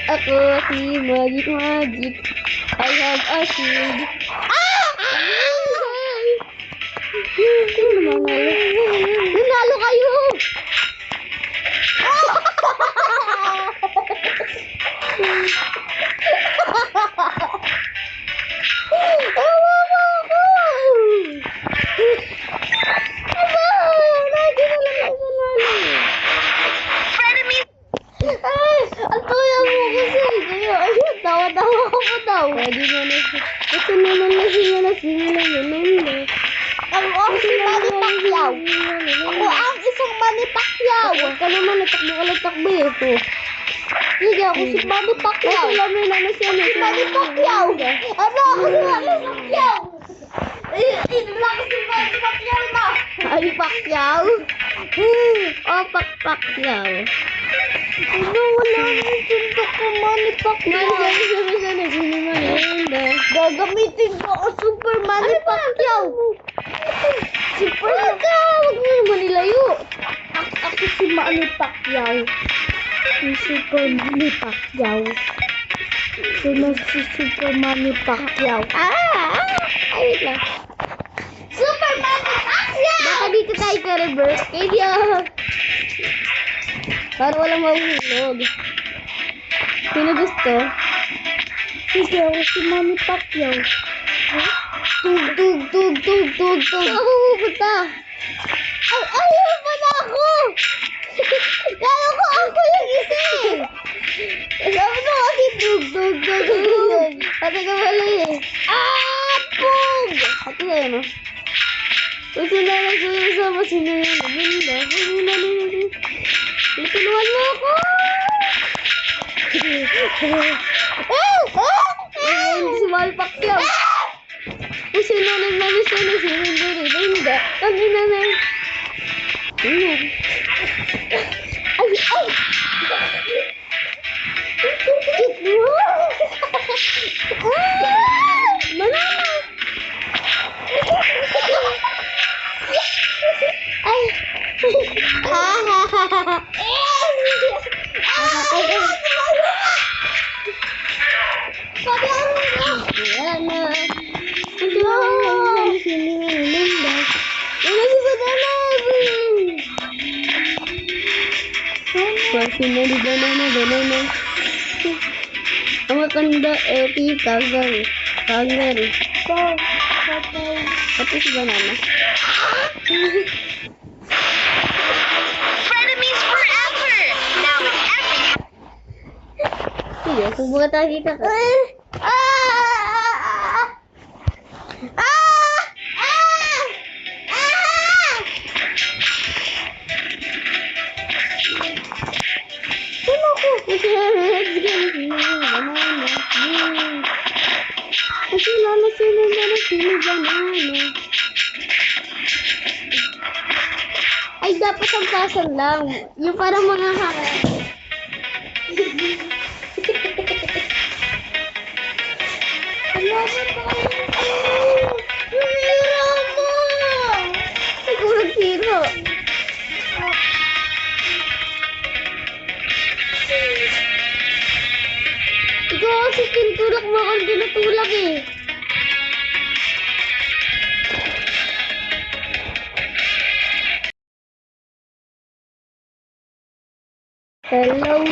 Ako si Magic. I have a shield. Nanalo kayo! Ang tuya mo kasi. Ayun, tawa-tawa ko pa daw. Pwede mo na siya. Ito naman na siya na Ako ang si Manny Pacquiao. Ako ang isang Manny Pacquiao. Huwag ka naman, natakbo eh. Sige, ako si Manny Pacquiao. Ito naman na siya na si Manny Pacquiao. Ano, ako si Manny Pacquiao. Inula ko si Manny Pacquiao na. Manny Pacquiao? Oh, Pacquiao. Ano, wala akong suntok ko, Manny Pacquiao. Gagamitin ko ako Super Manny Pacquiao. Super Huwag mo naman nilayo. Ako si Manny Pacquiao. Si Super Manny Pacquiao. Si Super Manny Pacquiao. Ayun lang. Super Manny Pacquiao! Baka dito tayo ka reverse. Kaya para walang mahuhulog. Sino gusto? Sige, ako si Manny Pacquiao. Tug. Ako pupunta. Ayaw pa na ako. Kala ko ako yung isa eh. Sabi na kasi tug. Pati ka pala eh. Pug! Ito na yun, no? Kung sila nagsasama, sino yun? Tulungan mo ako! Si Manny Pacquiao. Kung sino nagmamisyon, sino hindi. Kami na na. Ay! Manama! Ay! Banana. Ang matanda kangaroo. Ito si Banana. Frenemies forever! Now with every... Sige, subukan tayo dito. Ay, dapat ang pasang lang. Yung parang mga siguro zero. Ikaw kasi tinutulak mo akong tinutulak eh. Hello.